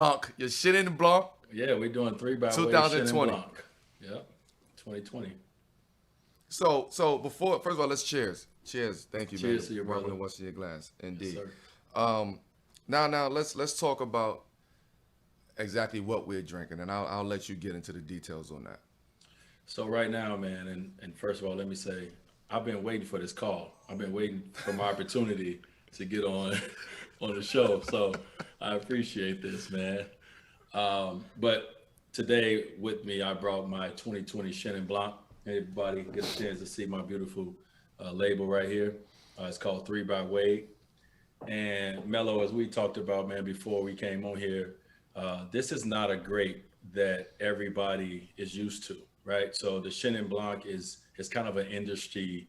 Your Chenin Blanc Yeah, we're doing 3 by Way Chenin 2020. Blanc. Yep, 2020. So before, first of all, let's cheers. Cheers. Thank you, man. Cheers to your Rubbing brother. the what's in your glass. Yes, Indeed. sir. Um, now let's talk about exactly what we're drinking, and I'll let you get into the details on that. So right now, man, and first of all, let me say, I've been waiting for this call. I've been waiting for my opportunity to get on on the show. So I appreciate this, man. But today with me, I brought my 2020 Chenin Blanc. Everybody get a chance to see my beautiful label right here. It's called 3 by Wade. And Melo, as we talked about, man, before we came on here, this is not a grape that everybody is used to, right? So the Chenin Blanc is kind of an industry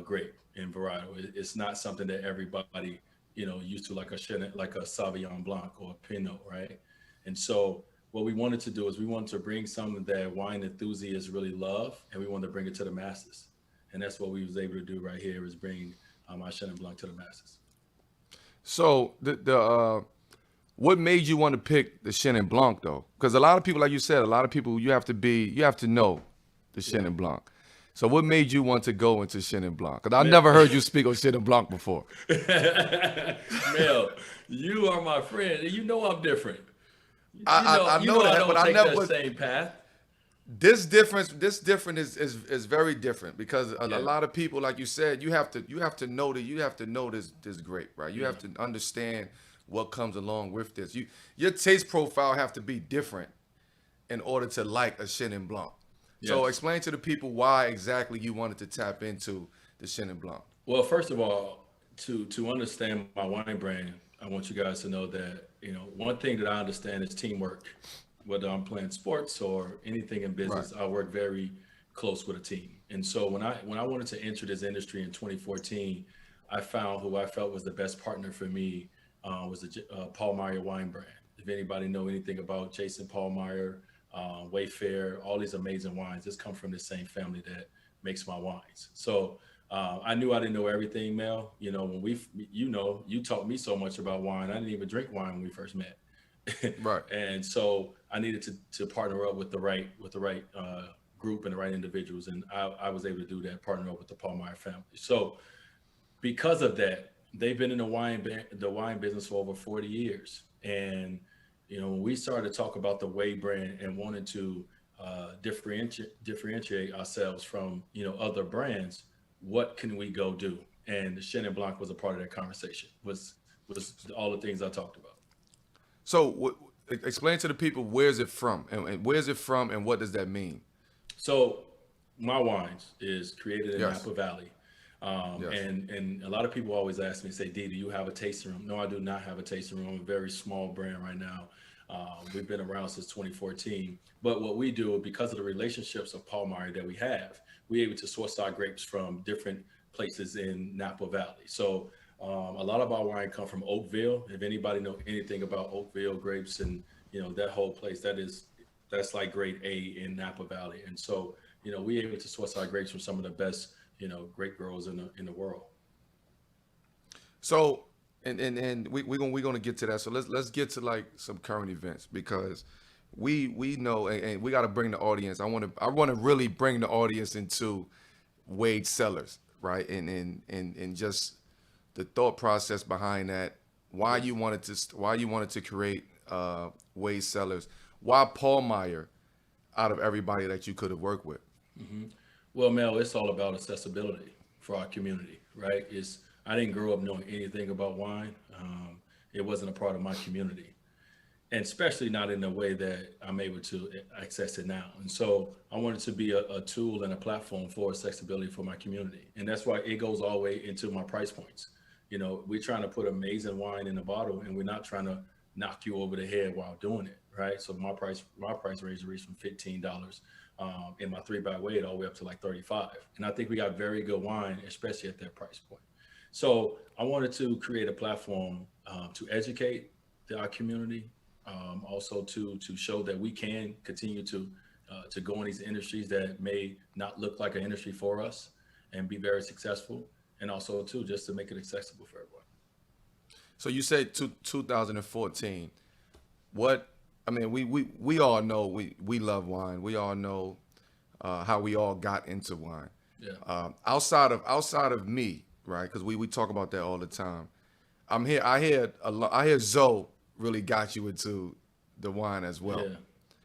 grape in varietal. It's not something that everybody used to, like a Chenin, like a Sauvignon Blanc or a Pinot, right? And so what we wanted to do is we wanted to bring something that wine enthusiasts really love, and we wanted to bring it to the masses. And that's what we was able to do right here is bring our Chenin Blanc to the masses. So the what made you want to pick the Chenin Blanc though? Because a lot of people, like you said, a lot of people you have to know the Yeah. Chenin Blanc. So what made you want to go into Chenin Blanc? Because I Mel, never heard you speak on Chenin Blanc before. Mel, you are my friend, and you know I'm different. I You know know I that, but don't I take never. that But same path. this different is very different because a Yeah, lot of people, like you said, you have to know this grape, right? You yeah, have to understand what comes along with this. Your taste profile have to be different in order to like a Chenin Blanc. So yes. explain to the people why exactly you wanted to tap into the Chenin Blanc. Well, first of all, to understand my wine brand, I want you guys to know that one thing that I understand is teamwork. Whether I'm playing sports or anything in Right. business, I work very close with a team. And so when I wanted to enter this industry in 2014, I found who I felt was the best partner for me was the Paul Meyer wine brand. If anybody know anything about Jason Paul Meyer, Wayfair, all these amazing wines, this come from the same family that makes my wines. So I knew I didn't know everything, Mel. When you taught me so much about wine. I didn't even drink wine when we first met. Right. And so I needed to partner up with the right group and the right individuals, and I was able to do that, partner up with the Paul family. So because of that, they've been in the wine business for over 40 years, and when we started to talk about the Way brand and wanted to differentiate ourselves from other brands, what can we go do? And the Chenin Blanc was a part of that conversation. Was all the things I talked about. So explain to the people where's it from and where's it from and what does that mean? So my wines is created in Yes. Napa Valley. Yes. And a lot of people always ask me, say, D, do you have a tasting room? No, I do not have a tasting room. I'm a very small brand right now. We've been around since 2014. But what we do, because of the relationships of Paul Meyer that we have, we're able to source our grapes from different places in Napa Valley. So a lot of our wine come from Oakville. If anybody know anything about Oakville grapes and that whole place, that's like grade A in Napa Valley. And so we're able to source our grapes from some of the best grape growers in the world. So and we're gonna get to that. So let's get to like some current events because we know and we got to bring the audience. I want to really bring the audience into Wade Sellers, right? And just the thought process behind that. Yes. Why you wanted to create Wade Sellers? Why Paul Meyer out of everybody that you could have worked with? hmm Well, Mel, it's all about accessibility for our community, right? I didn't grow up knowing anything about wine. It wasn't a part of my community, and especially not in the way that I'm able to access it now. And so I wanted to be a tool and a platform for accessibility for my community, and that's why it goes all the way into my price points. We're trying to put amazing wine in the bottle, and we're not trying to knock you over the head while doing it, right? So my price range reached from $15 in my 3 by Weight all the way up to like 35, and I think we got very good wine, especially at that price point. So I wanted to create a platform to educate our community, also to show that we can continue to go in these industries that may not look like an industry for us and be very successful, and also too just to make it accessible for everyone. So you said 2014. what I mean, we all know we love wine. We all know how we all got into wine. Yeah. Outside of me, right? Because we talk about that all the time. I hear Zoe really got you into the wine as well. Yeah.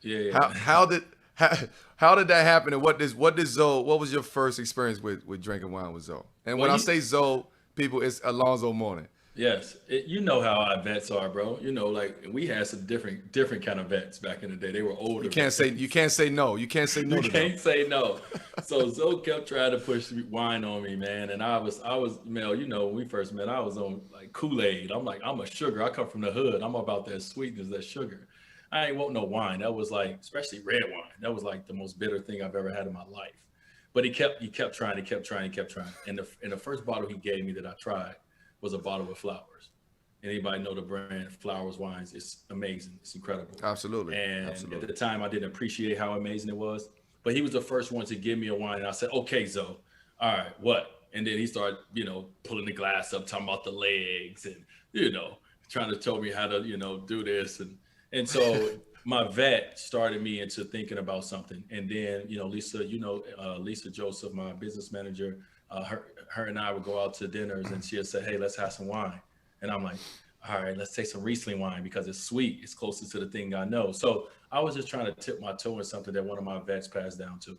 Yeah. How Yeah. how did how, how did that happen? And what was your first experience with drinking wine with Zoe? And when Well, I you say Zoe, people, it's Alonzo Mourning. yes, you know how our vets are, bro. You know, like we had some different kind of vets back in the day. They were older You vets. can't say no. You can't say no You to them. can't say no. So Zoe kept trying to push wine on me, man. And I was, Mel, you know, when we first met, I was on like Kool-Aid. I'm like, I'm a sugar. I come from the hood. I'm about that sweetness, that sugar. I ain't want no wine. That was like, especially red wine. That was like the most bitter thing I've ever had in my life. But he kept trying, he kept trying, he kept trying. And the first bottle he gave me that I tried was a bottle of Flowers. Anybody know the brand Flowers Wines? It's amazing. It's incredible. Absolutely, And at absolutely. the time, I didn't appreciate how amazing it was. But he was the first one to give me a wine. And I said, okay, Zoe, all right, what? And then he started, pulling the glass up, talking about the legs and, trying to tell me how to, do this. And so my vet started me into thinking about something. And then, Lisa, Lisa Joseph, my business manager, her and I would go out to dinners and she'd say, hey, let's have some wine. And I'm like, all right, let's take some Riesling wine because it's sweet. It's closest to the thing I know. So I was just trying to tip my toe in something that one of my vets passed down to me.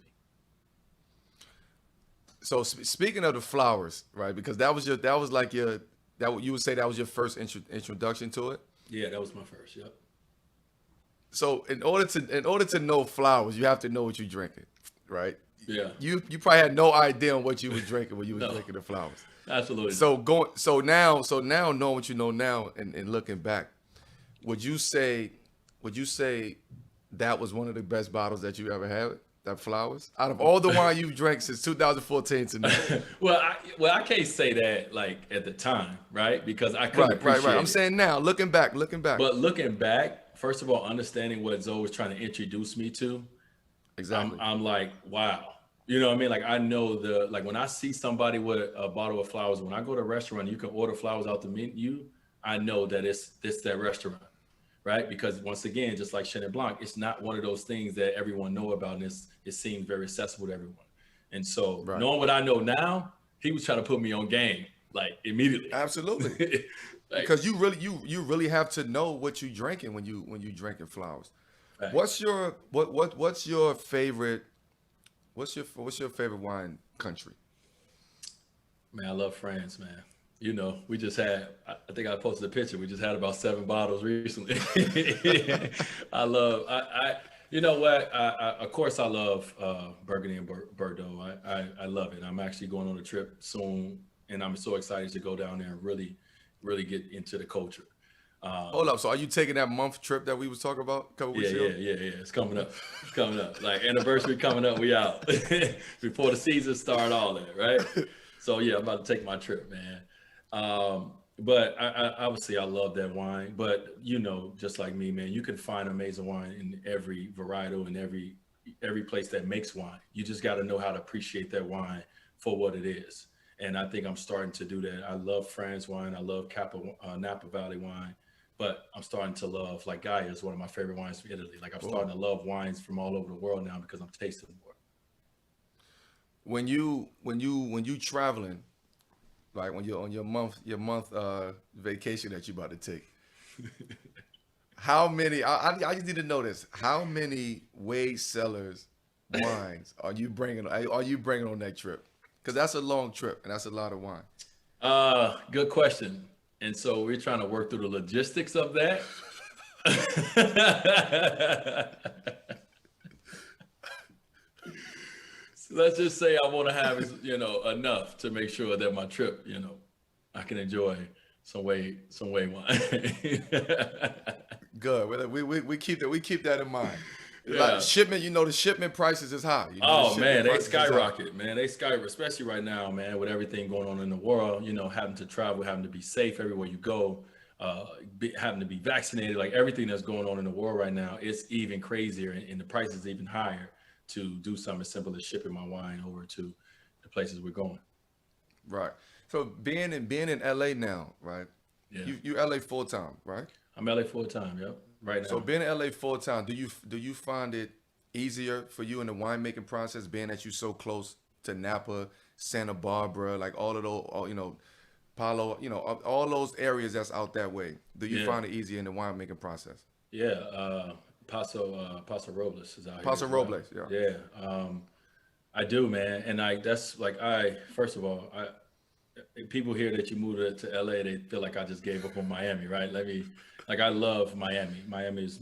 So speaking of the flowers, right? Because you would say that was your first introduction to it. Yeah, that was my first. Yep. So in order to know flowers, you have to know what you're drinking, right? Yeah. You probably had no idea on what you were drinking when you were No, drinking the flowers. absolutely not. So now knowing what you know now and looking back, would you say would you say that was one of the best bottles that you ever had? That flowers? Out of all the wine you've drank since 2014 to now. Well, I can't say that like at the time, right? Because I couldn't Right. I'm appreciate it. saying now, looking back. But looking back, first of all, understanding what Zoe was trying to introduce me to, I'm Exactly. I'm like, wow. You know what I mean? Like I know like when I see somebody with a bottle of flowers, when I go to a restaurant, you can order flowers out the menu. I know that it's that restaurant, right? Because once again, just like Chenin Blanc, it's not one of those things that everyone know about, and it seems very accessible to everyone. And so, Right. knowing what I know now, he was trying to put me on game like immediately. Absolutely. Like, Because you really have to know what you drinking when you drinking flowers. facts. What's your favorite what's your favorite wine country? Man, I love France, man. We just had, I think I posted a picture. We just had about 7 bottles recently. You know what? Of course, I love Burgundy and Bordeaux. I love it. I'm actually going on a trip soon, and I'm so excited to go down there and really, really get into the culture. Hold Um, up. So are you taking that month trip that we was talking about a couple yeah, weeks yeah, ago? yeah, yeah. It's coming up. It's coming up. Like anniversary coming up. We out before the season start. All that, right? So yeah, I'm about to take my trip, man. But I obviously I love that wine. But just like me, man, you can find amazing wine in every varietal and every place that makes wine. You just got to know how to appreciate that wine for what it is. And I think I'm starting to do that. I love France wine. I love Napa Valley wine. But I'm starting to love, like Gaia is one of my favorite wines from Italy. Like I'm Boom. starting to love wines from all over the world now because I'm tasting more. When you traveling, like when you're on your month vacation that you about to take, how many I just need to know this. How many Wade Cellars wines are you bringing on that trip? Because that's a long trip and that's a lot of wine. Good question. And so we're trying to work through the logistics of that. So let's just say I want to have enough to make sure that my trip, I can enjoy some way wine. Good. We keep that in mind. Like Yeah. shipment, the shipment prices is high. The Oh shipment man, they prices is high. skyrocket, man. They skyrocket, especially right now, man, with everything going on in the world. Having to travel, having to be safe everywhere you go, having to be vaccinated, like everything that's going on in the world right now, it's even crazier, and the price is even higher to do something as simple as shipping my wine over to the places we're going. Right. So being in LA now, right? Yeah, You LA full time, right? I'm LA full time. Yep. right So now. being in LA full time, do you find it easier for you in the winemaking process, being that you're so close to Napa, Santa Barbara, like all of those, Palo, all those areas that's out that way? Do you Yeah, find it easier in the winemaking process? yeah. Paso Robles is out here Paso as well. Robles, yeah. Yeah, I do, man. And that's like I first of all, people hear that you moved to LA, they feel like I just gave up on Miami, right? Like I love Miami. Miami is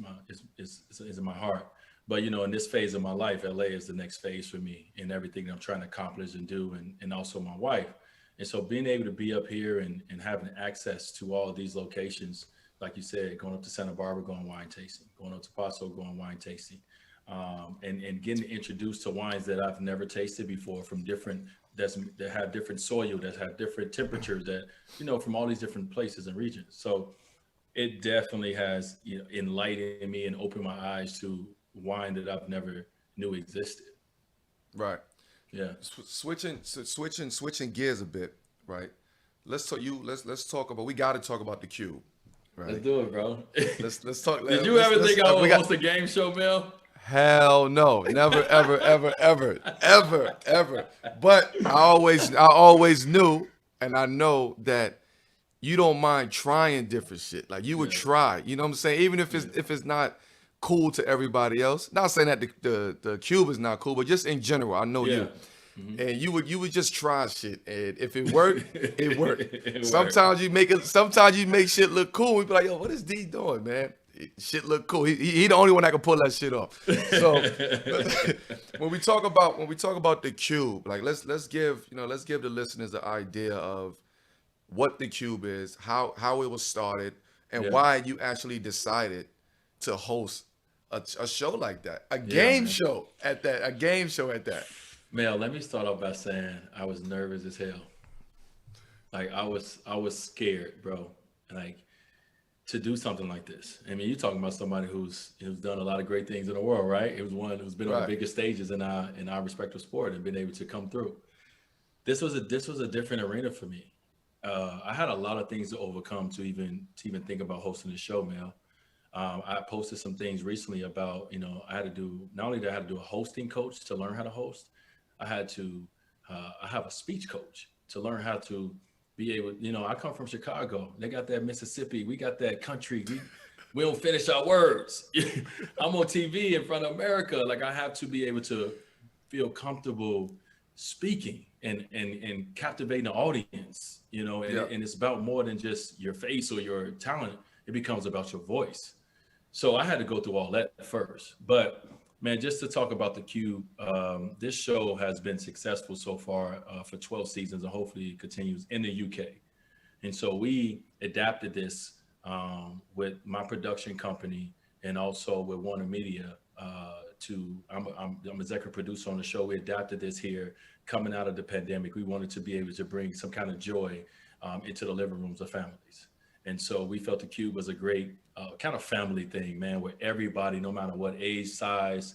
in my heart. But in this phase of my life, LA is the next phase for me and everything that I'm trying to accomplish and do, and also my wife. And so being able to be up here and having access to all of these locations, like you said, going up to Santa Barbara, going wine tasting, going up to Paso, going wine tasting, and getting introduced to wines that I've never tasted before from different that have different soil, that have different temperatures, that from all these different places and regions. So it definitely has enlightened me and opened my eyes to wine that I've never knew existed. Right. Yeah, Switching gears a bit, right? Let's talk about. We got to talk about the cube, let's right? do it, bro. Let's talk. Did you ever Let's think I we would got. host a game show, Mel? Hell no, never, ever, ever, ever, ever, ever. But I always knew, and I know that you don't mind trying different shit. Like you would Yeah, try, you know what I'm saying? Even if it's yeah, if it's not cool to everybody else. Not saying that the cube is not cool, but just in general, I know yeah. you. And you would just try shit. And if it worked, it worked. It worked. Sometimes you make shit look cool. We be like, yo, what is D doing, man? Shit look cool. He the only one that can pull that shit off. So when we talk about the cube, like let's give the listeners the idea of what the cube is, how it was started, and Yeah, why you actually decided to host a show like that, a yeah, game man. show at that, a game show at that. Mel, let me start off by saying I was nervous as hell. Like I was scared, bro. Like to do something like this. I mean, you're talking about somebody who's done a lot of great things in the world, right? It was one who's been on the Right. biggest stages in our respective sport and been able to come through. This was a different arena for me. I had a lot of things to overcome to even think about hosting the show, Mel. I posted some things recently about I had to do not only did I have to do a hosting coach to learn how to host, I had to I have a speech coach to learn how to be able. I come from Chicago. They got that Mississippi. We got that country. We don't finish our words. I'm on TV in front of America. Like I have to be able to feel comfortable speaking and captivating the audience. And, Yeah. and it's about more than just your face or your talent. It becomes about your voice. So I had to go through all that first. But man, just to talk about the Cube, this show has been successful so far for 12 seasons, and hopefully it continues in the UK. And so we adapted this with my production company and also with Warner Media. I'm executive producer on the show. We adapted this here coming out of the pandemic. We wanted to be able to bring some kind of joy into the living rooms of families. And so we felt the Cube was a great kind of family thing, man, where everybody, no matter what age, size,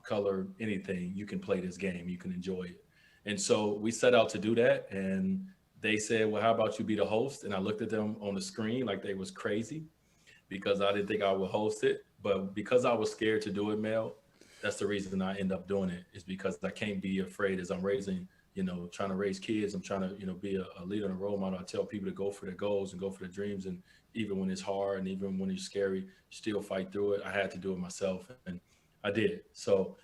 color, anything, you can play this game, you can enjoy it. And so we set out to do that. And they said, well, how about you be the host? And I looked at them on the screen like they was crazy because I didn't think I would host it. But because I was scared to do it, Mel, that's the reason I end up doing it, is because I can't be afraid as I'm raising, trying to raise kids. I'm trying to, be a leader and a role model. I tell people to go for their goals and go for their dreams. And even when it's hard and even when it's scary, still fight through it. I had to do it myself and I did. So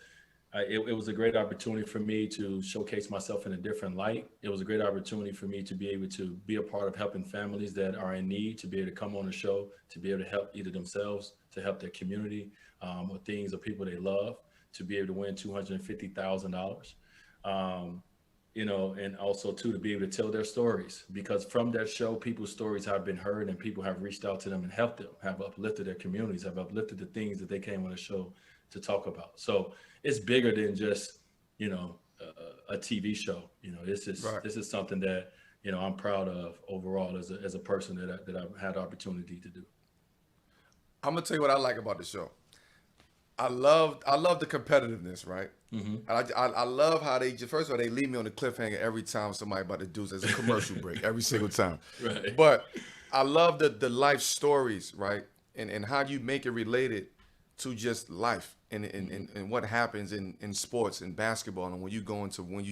it was a great opportunity for me to showcase myself in a different light. It was a great opportunity for me to be able to be a part of helping families that are in need, to be able to come on the show, to be able to help either themselves, to help their community, or things or people they love, to be able to win $250,000. And also too, to be able to tell their stories, because from that show, people's stories have been heard and people have reached out to them and helped them, have uplifted their communities, have uplifted the things that they came on the show to talk about. So it's bigger than just, a TV show. This is Right. this is something that, I'm proud of overall as a person that I've had the opportunity to do. I'm gonna tell you what I like about the show. I love the competitiveness, right? And I love how they first of all they leave me on the cliffhanger every time somebody about to do there's a commercial break every single time. Right. But I love the life stories, right? and how do you make it related to just life and what happens in sports and basketball, and when you're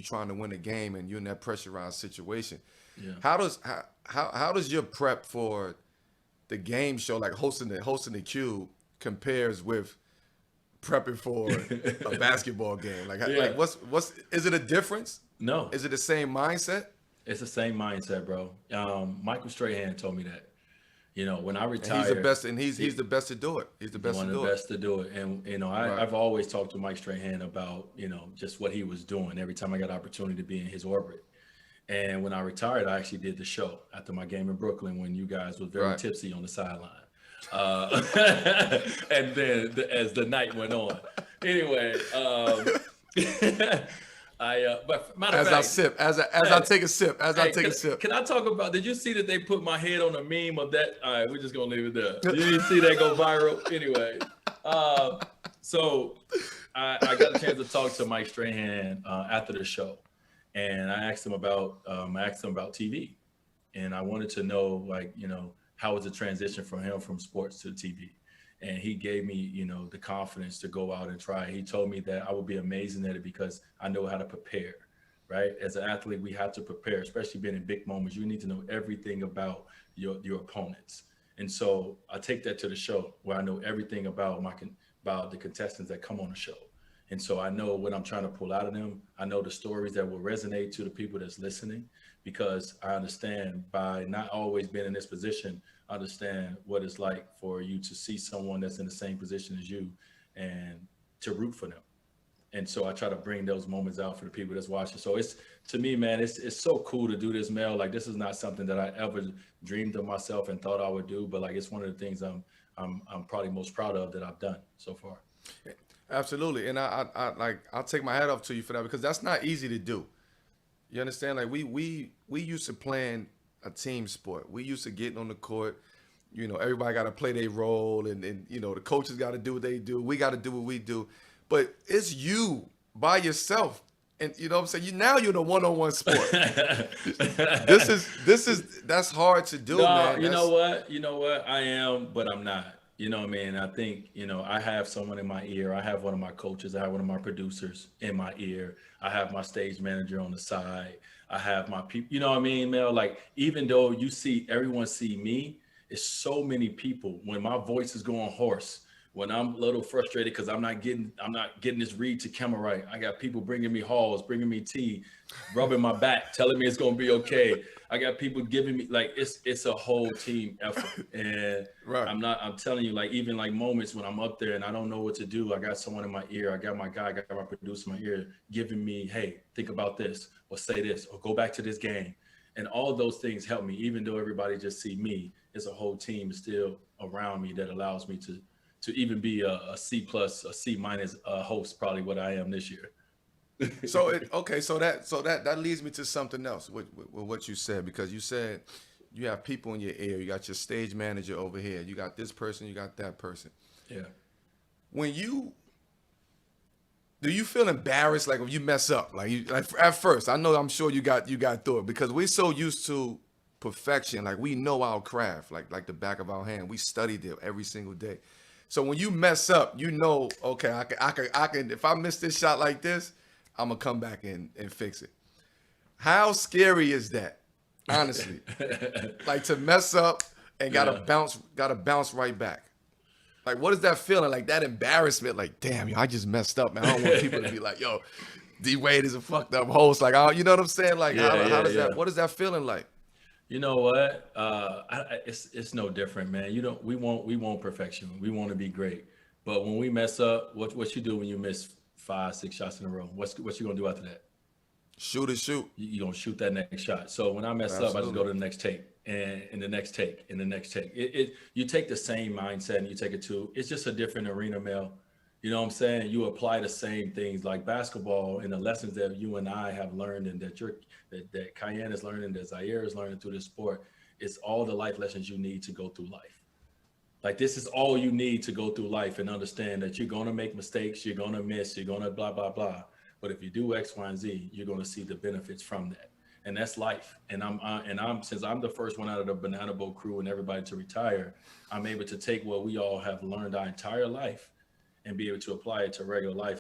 trying to win a game and you're in that pressurized situation. Yeah. How does your prep for the game show, like hosting the Cube, compares with prepping for a basketball game? Like what's is it a difference? No. Is it the same mindset? It's the same mindset, bro. Michael Strahan told me that. When I retired, And he's the best, and he's the best to do it. He's the best one to of do the it. best to do it. And Right. I've always talked to Mike Strahan about just what he was doing every time I got opportunity to be in his orbit. And when I retired, I actually did the show after my game in Brooklyn when you guys were very Right. tipsy on the sideline. And then as the night went on, anyway, but matter of fact, I take a sip, Can I talk about? Did you see that they put my head on a meme of that? All right, we're just gonna leave it there. You didn't see that go viral, anyway. So I got a chance to talk to Mike Strahan after the show, and I asked him about TV, and I wanted to know how was the transition from him from sports to TV. And he gave me, the confidence to go out and try. He told me that I would be amazing at it because I know how to prepare, right? As an athlete, we have to prepare, especially being in big moments. You need to know everything about your opponents. And so I take that to the show where I know everything about the contestants that come on the show. And so I know what I'm trying to pull out of them. I know the stories that will resonate to the people that's listening, because I understand by not always being in this position, understand what it's like for you to see someone that's in the same position as you and to root for them. And so I try to bring those moments out for the people that's watching. So to me, man, it's so cool to do this, Mel. Like, this is not something that I ever dreamed of myself and thought I would do, but it's one of the things I'm probably most proud of that I've done so far. Absolutely, and I'll take my hat off to you for that, because that's not easy to do. You understand? Like, we used to playing a team sport. We used to getting on the court. Everybody got to play their role, and the coaches got to do what they do. We got to do what we do. But it's you by yourself, and you know what I'm saying. You're in a one-on-one sport. That's hard to do, man. You know what? I am, but I'm not. You know what I mean? I think, I have someone in my ear. I have one of my coaches. I have one of my producers in my ear. I have my stage manager on the side. I have my people. You know what I mean, Mel? Like, even though everyone see me, it's so many people. When my voice is going hoarse, when I'm a little frustrated because I'm not getting this read to camera right. I got people bringing me halls, bringing me tea, rubbing my back, telling me it's gonna be okay. I got people giving me, it's a whole team effort. And right. I'm telling you, even moments when I'm up there and I don't know what to do, I got someone in my ear, I got my producer in my ear giving me, hey, think about this, or say this, or go back to this game. And all those things help me, even though everybody just see me. It's a whole team still around me that allows me to even be a C+, a C- host, probably what I am this year. So that leads me to something else with what you said, because you said you have people in your ear. You got your stage manager over here. You got this person. You got that person. Yeah. Do you feel embarrassed when you mess up? Like at first, I'm sure you got through it, because we're so used to perfection. Like, we know our craft like the back of our hand. We studied it every single day. So when you mess up, okay, I can if I miss this shot like this, I'm gonna come back and fix it. How scary is that, honestly? Like, to mess up and gotta bounce right back. Like, what is that feeling? Like, that embarrassment, like, damn, I just messed up, man. I don't want people to be like, yo, D Wade is a fucked up host. Like, you know what I'm saying? Like, how does that? What is that feeling like? You know what? It's no different, man. We want perfection. We want to be great. But when we mess up, what you do when you miss 5-6 shots in a row? What you gonna do after that? Shoot. You're gonna shoot that next shot. So when I mess up, I just go to the next take and the next take and the next take. You take the same mindset and you take it to, it's just a different arena, Mel. You know what I'm saying? You apply the same things like basketball and the lessons that you and I have learned, and that Cayenne is learning, that Zaire is learning through this sport. It's all the life lessons you need to go through life. Like, this is all you need to go through life and understand that you're going to make mistakes, you're going to miss, you're going to blah, blah, blah. But if you do X, Y, and Z, you're going to see the benefits from that. and that's life. And I'm since I'm the first one out of the Banana Boat crew and everybody to retire, I'm able to take what we all have learned our entire life and be able to apply it to regular life.